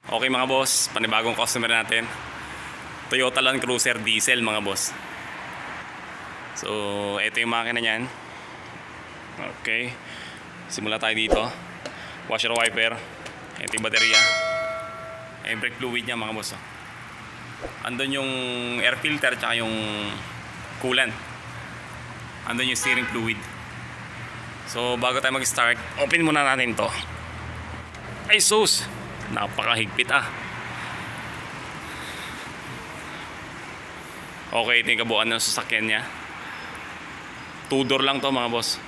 Okay mga boss, panibagong customer natin. Toyota Land Cruiser diesel mga boss. So, ito yung makina niyan. Okay. Simula tayo dito. Washer wiper. Ito yung baterya. Yung brake fluid niya mga boss. Andun yung air filter tsaka yung coolant. Andun yung steering fluid. So, bago tayo mag-start, open muna natin to. Ay sus! Napakahigpit ah. Okay, ito yung kabuuan ng sasakyan niya. 2-door lang to mga boss.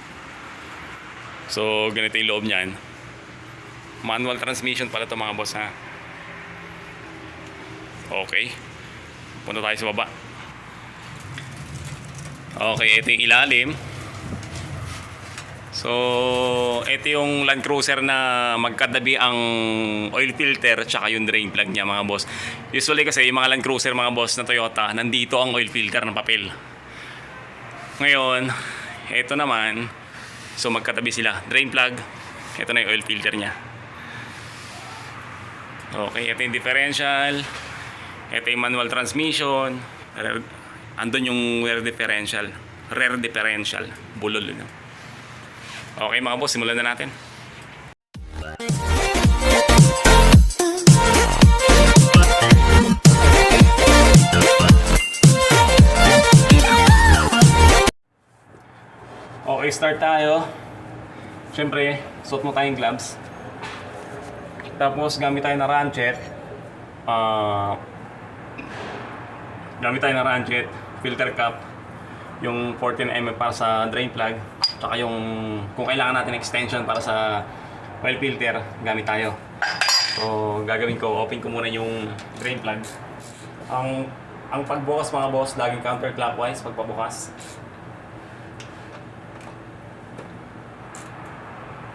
So, ganito yung loob niyan. Manual transmission pala to mga boss ha. Okay. Punta tayo sa baba. Okay, ito yung ilalim. So, ito yung Land Cruiser na magkadabi ang oil filter tsaka yung drain plug niya mga boss. Usually kasi yung mga Land Cruiser mga boss na Toyota, nandito ang oil filter ng papel. Ngayon, ito naman, so magkatabi sila. Drain plug, ito na yung oil filter niya. Okay, ito yung differential. Ito yung manual transmission. Andun yung rear differential. Bulol yun. Okay mga boss, simulan na natin. Okay, start tayo. Siyempre, suot mo tayong gloves. Tapos gamit tayo na ratchet. Filter cap, yung 14mm para sa drain plug. Tsaka yung kung kailangan natin extension para sa oil filter, gamit tayo. So, gagawin ko, open ko muna yung drain plug. Ang pagbukas mga boss, laging counterclockwise pagpabukas.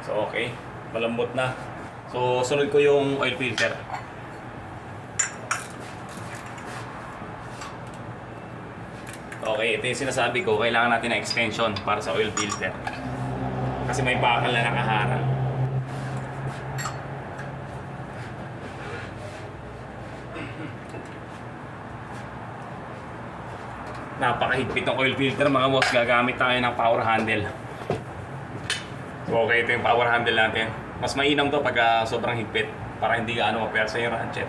So, okay. Malambot na. So, sunod ko yung oil filter. Okay, ito yung sinasabi ko, kailangan natin na extension para sa oil filter. Kasi may bakal na nakaharang. Napakahigpit ng oil filter mga boss, gagamit tayo ng power handle. So, okay, ito yung power handle natin. Mas mainam to pag sobrang higpit para hindi gaano mapersa yung ratchet.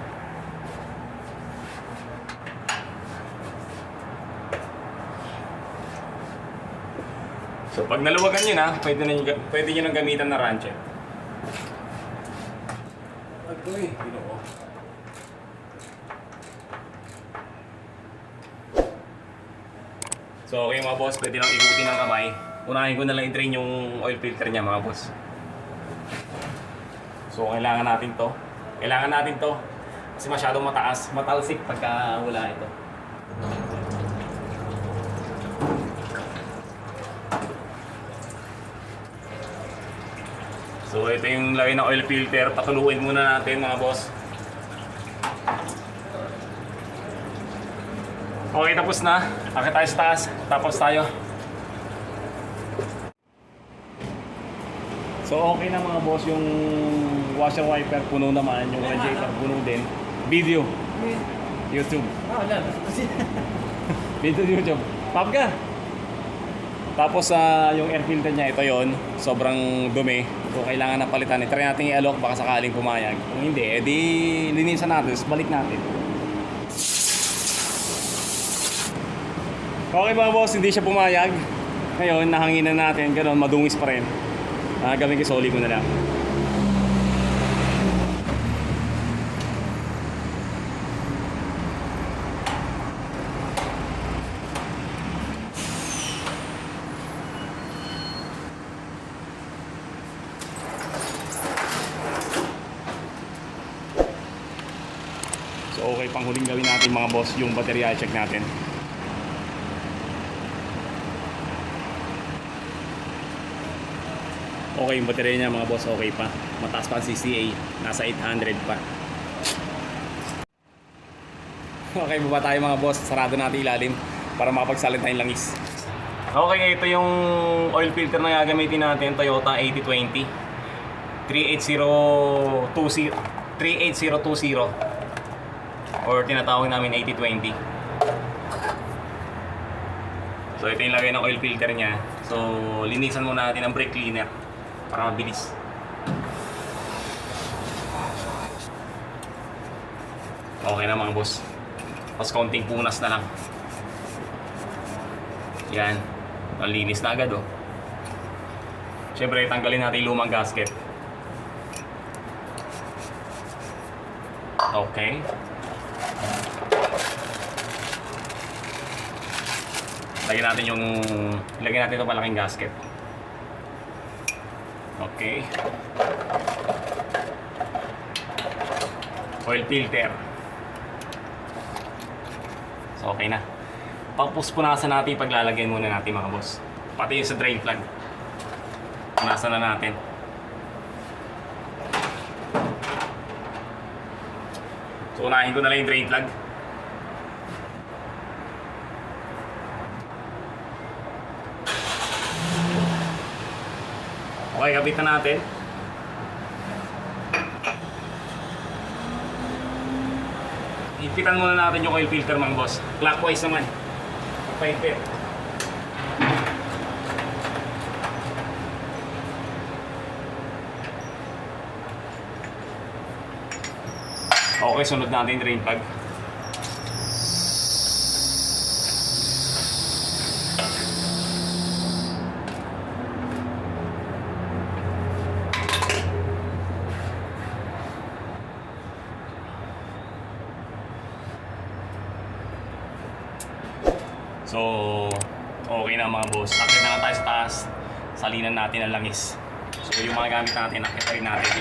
So pag naluwagan nyo na, pwede nyo nang gamitan na ratchet. Agoy, ginoo. So okay mga boss, pwede lang ikutin ng kamay. Unahin ko na lang i-drain yung oil filter niya mga boss. So kailangan natin to. Kasi masyadong mataas, matalsik pagka wala ito. So ito yung lagay ng oil filter, pakuluin muna natin mga boss. Okay, tapos na. Akit tayo sa taas, tapos tayo. So okay na mga boss, yung washer wiper puno naman, yung radiator puno din. Video. YouTube. Video YouTube. Pop ka! Tapos yung air filter niya, ito yon, sobrang dumi. So kailangan na palitan. Try natin i-alok, baka sakaling pumayag. Kung hindi, edi linisan natin, balik natin. Okay mga boss, hindi siya pumayag. Ngayon, nahanginan natin, ganoon, madungis pa rin. Gawin ko, soli ko na lang. So okay, panghuling gawin natin mga boss, yung baterya check natin. Okay, yung baterya niya mga boss, okay pa. Mataas pa ang CCA, nasa 800 pa. Okay, baba tayo mga boss, sarado natin ilalim para makapagsalin tayong langis. Okay, ito yung oil filter na gagamitin natin, Toyota 8020 38020 38020 or tinatawag namin 8020. So ito yung lagay ng oil filter niya. So linisan muna natin ang brake cleaner para mabilis. Okay na mga boss. Tapos konting punas na lang. Yan. Ang linis na agad oh. Siyempre tanggalin natin yung lumang gasket. Okay. Lagyan natin itong malaking gasket. Okay. Oil filter. So okay na. Pupunasan natin yung paglalagyan muna natin mga boss. Pati yung sa drain plug. Punasan na natin. So unahin ko na lang yung drain plug. Okay, kabit na natin. Ipitan muna natin yung oil filter mga boss. Clockwise naman. Pagpaipit. Okay, sunod natin yung drain plug. So, okay na mga boss. Akit na lang tayo sa taas. Salinan natin ang langis. So, yung mga gamit natin, akit rin natin.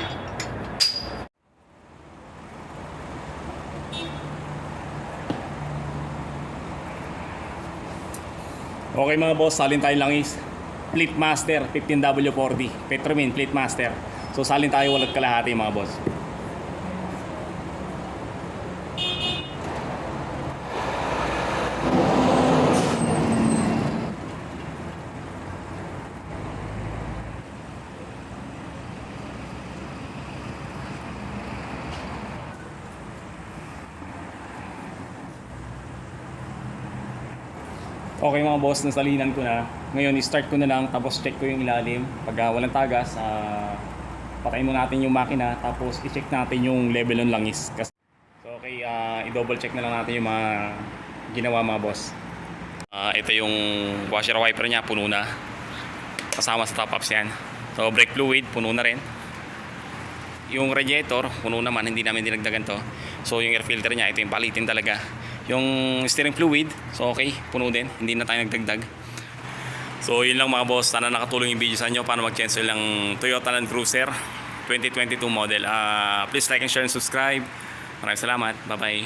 Okay mga boss, salin tayo langis. Plate Master 15W40. Petromin Plate Master. So, salin tayo walat kalahati mga boss. Okay mga boss, nasalinan ko na. Ngayon, i-start ko na lang, tapos check ko yung ilalim. Pag walang tagas, patayin mo natin yung makina, tapos i-check natin yung level ng langis. So okay, i-double check na lang natin yung mga ginawa mga boss. Ito yung washer wiper niya, puno na. Kasama sa top ups yan. So brake fluid, puno na rin. Yung radiator, puno naman, hindi namin dinagdagan to. So yung air filter niya, ito yung palitin talaga. Yung steering fluid, so okay, puno din, hindi na tayo nagdagdag. So yun lang mga boss, sana nakatulong yung video sa inyo para mag-cancel ng Toyota Land Cruiser 2022 model. Please like and share and subscribe. Maraming salamat, bye bye.